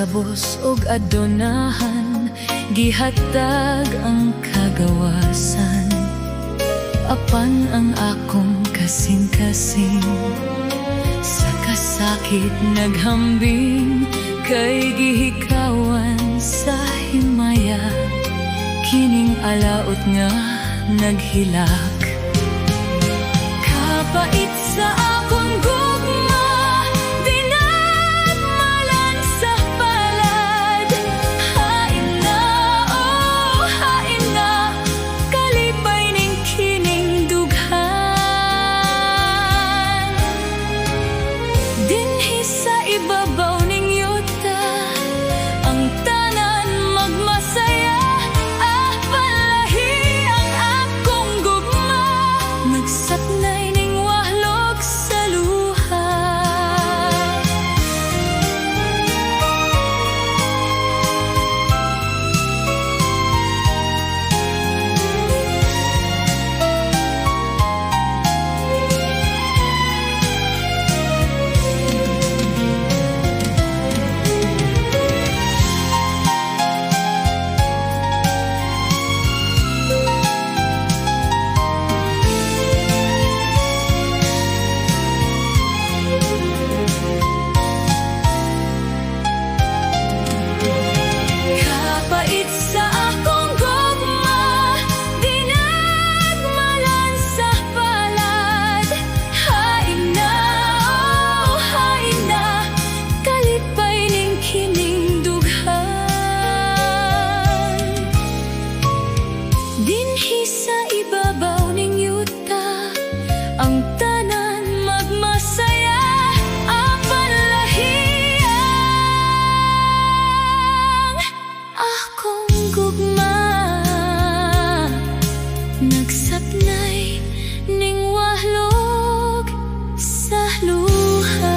Kabos ug adonahan, gihatag ang kagawasan. Apan ang akong kasing-kasing, sa kasakit naghambing, kay gihikawan sa himaya. Kining alaot nga naghilak, kapait sa akong gugma, dinagmalan sa palad. Hain na, oh hain na, kalipay ning kining dughan. Dinhi sa ibabaw ning yuta, ang tanan magmasaya. Palahi ang akong gugma, nagsatnay ning wahlog sa luha. Kapait sa akong gugma, dinagmalan sa palad. Hain na, oh hain na, kalipay ning kining dughan. Dinhi sa ibabaw ning yuta, ang tanan magmasaya. Apan lahi ang akong gugma, nagsapnay ning wahlog sa luha.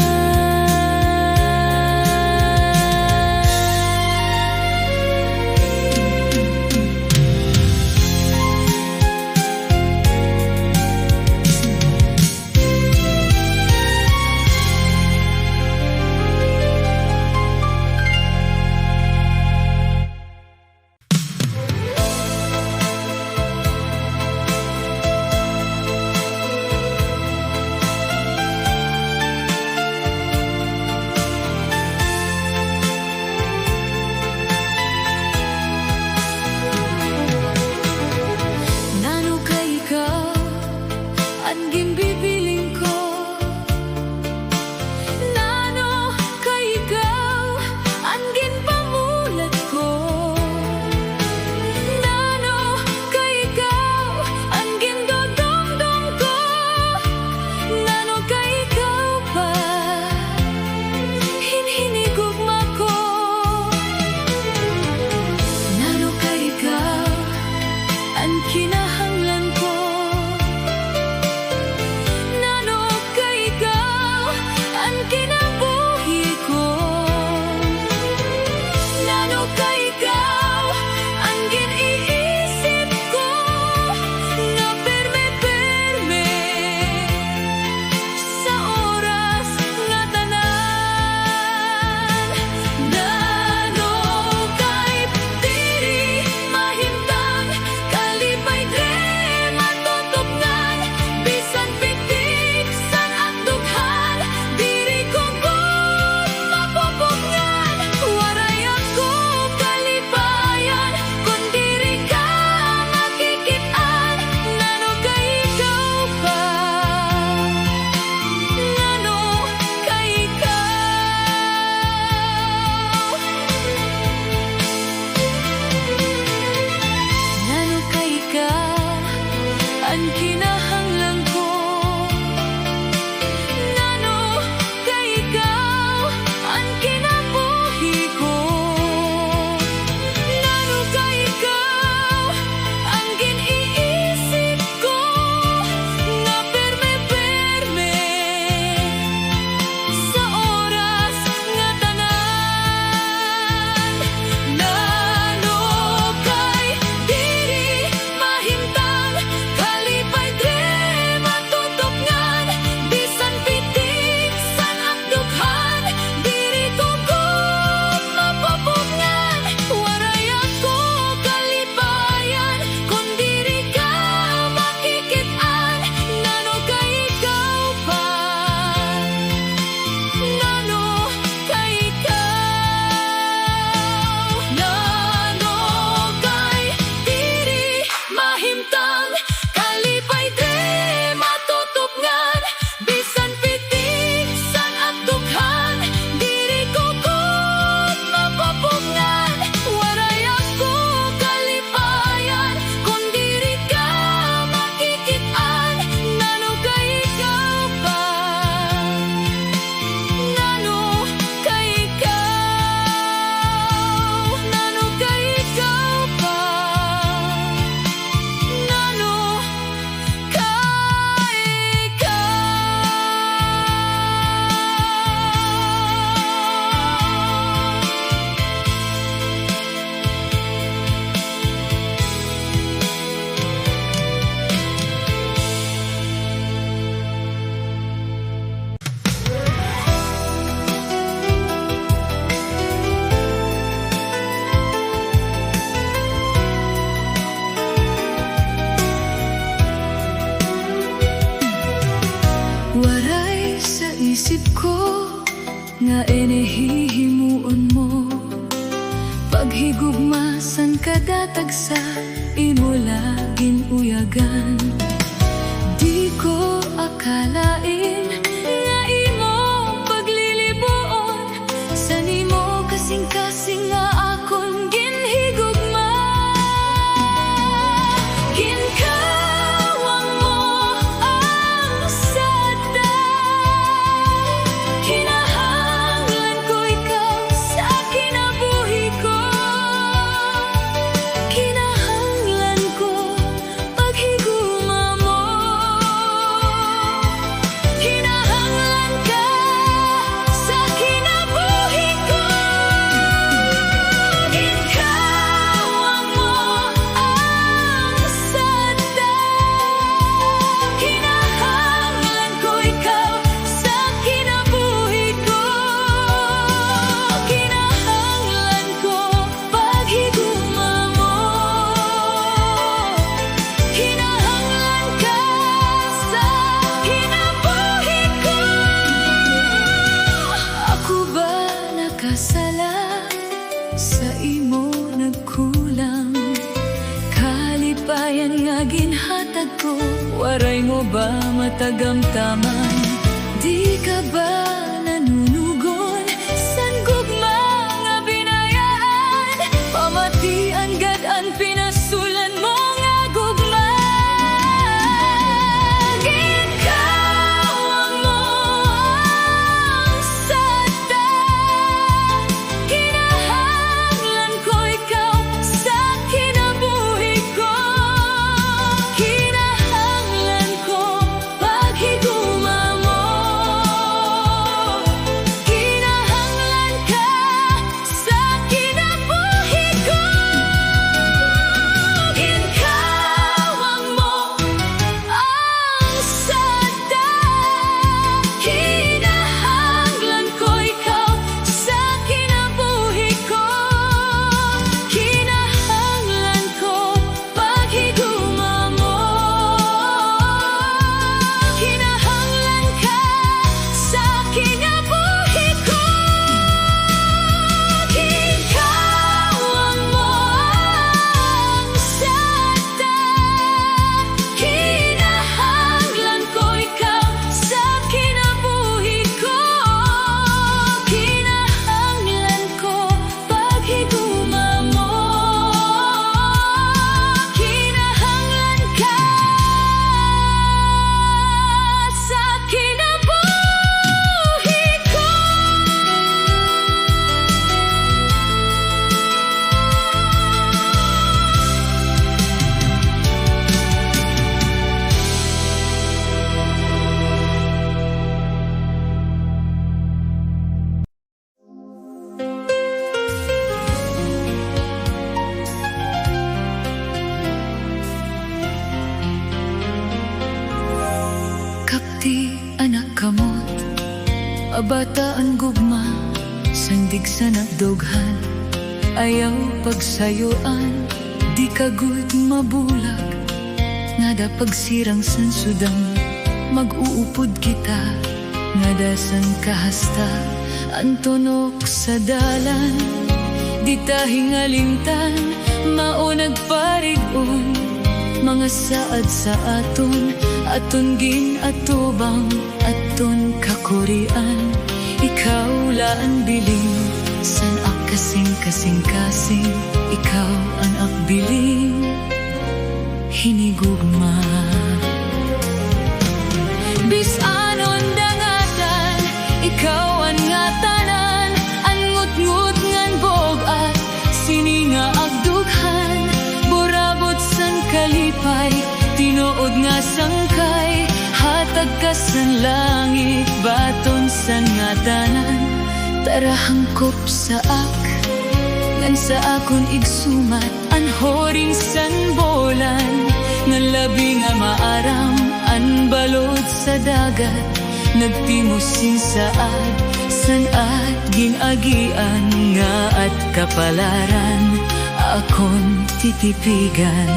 nga enehihimuon mo. Paghigugmasan kadatag sa imo laging uyagan. Di ko akalain nga imo paglilibuon, sa nimo kasing-kasing nga akon ginhigugma. Ginkawan mo ang sada, kinahanglan ko ikaw sa kinabuhi ko. Kinahanglan ko paghigugma mo. Kinahanglan ka sa kinabuhi ko. Ginkawan mo ang sada, kinahanglan ko ikaw sa kinabuhi ko. Kinahanglan ko paghigugma mo. Kinahanglan ka sa kinabuhi ko. Ako ba nakasala sa imo nagkulang? Kalipayan nga ginhatag ko, waray mo ba matagamtaman? Di ka ba nanunugon san gugma nga binayaan? Pamatian gad-an pinasulan mo nga gugma. Ginkawan mo ang sada, kinahanglan ko ikaw sa kinabuhi ko. Kinahanglan ko paghigugma mo. Kinahanglan ka sa kinabuhi ko. Ginkawan mo ang sada, kinahanglan ko ikaw sa kinabuhi ko. Kinahanglan ko paghigugma mo. Kinahanglan ka sa kinabuhi ko. Ginkawan mo ang sada, kinahanglan ko ikaw sa kinabuhi ko. Kinahanglan ko paghigugma mo. Kinahanglan ka sa kinabuhi ko. Kapti anak kamot, abataan gugma, sandig sa nagdughan, ayaw pagsayuan, di kagud mabulag, nga da pagsirang sansudang, mag-uupod kita, nga da sang kahasta, antunok sa dalan, di ta hingalimtan, maunag parigon, mga saad sa aton, aton ginatubang, aton kakurian. Ikaw laan biling, san ak kasing-kasing-kasing, ikaw ang akbiling, hinigugma. Bisanon dangatan, ikaw ang ngatanan, ang ngut-ngut ngan bog-at, sininga agdughan, burabot san kalipay, tinuod nga sangkay, hatag ka san langit, baton san ngatanan, tarahangkop sa ak, ngan sa akon igsumat, anhoring san bolan, ngan labi nga maaram, an balod sa dagat, nagtimusin saad, san at ginagian nga at kapalaran, akon titipigan.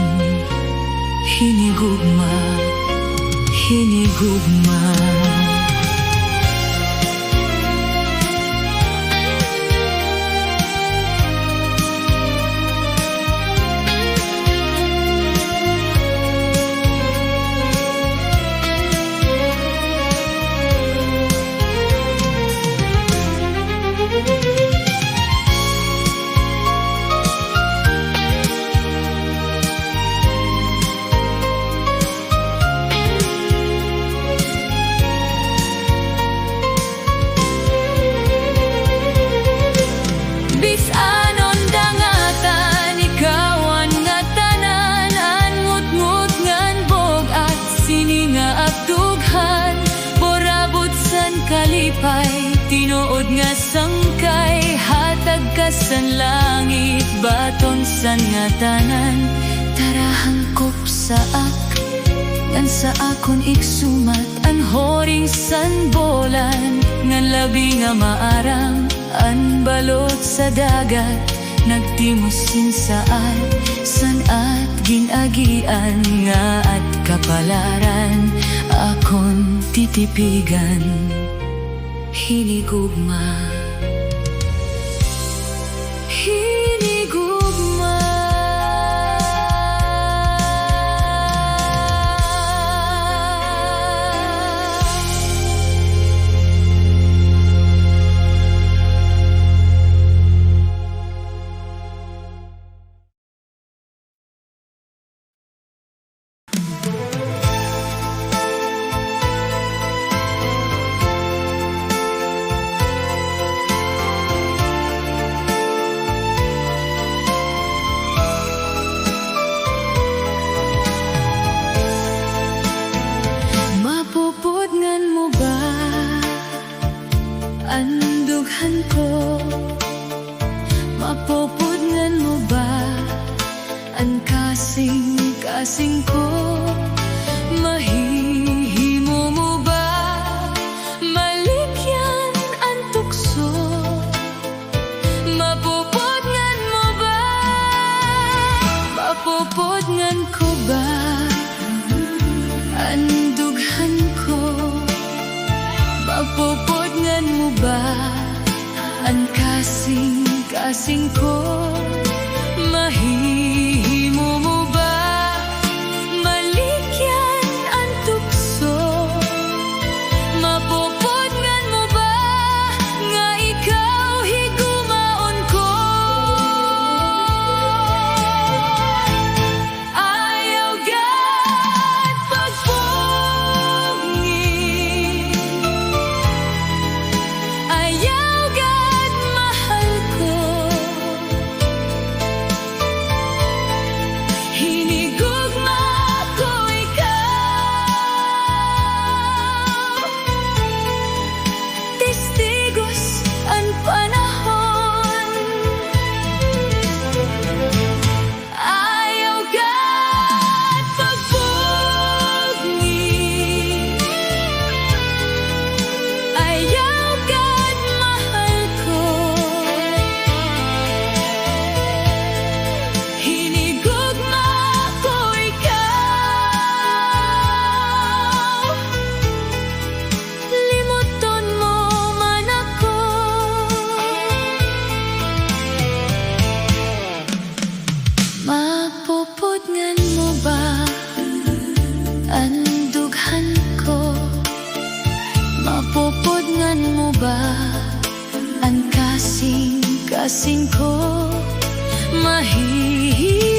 Hinigugma, hinigugma. Hinigod nga sangkay, hatag ka sa langit, baton sa nga tanan, tarahangkop sa ngan sa akon iksumat, ang horing san bolan, ngan labi nga maarang, an balot sa dagat, nagtimusin saat, san at ginagian nga at kapalaran, akon titipigan. Hinigugma, hinigugma. Mapupudngan mo ba ang dughan ko? Mapupudngan mo ba ang kasing ko? Mahihimo mo ba malikyan ang tukso? Mapupudngan mo ba? Mapupudngan ko ba ang dughan ko? Mapupudngan mo ba ang kasing ko? Mahihimo mo ba malikyan ang tukso? Mapupudngan mo ba nga ikaw higumaon ko? Ayaw gat pagpungin, ayaw gat mahal ko. Hinigugma ko ikaw, testigos ang panahon. Ayaw gat pagpungin, ayaw gat mahal ko. Hinigugma ko ikaw, limuton mo man ako. Mapupudngan mo ba ang dughan ko? Mapupudngan mo ba ang kasing ko? Mahihimo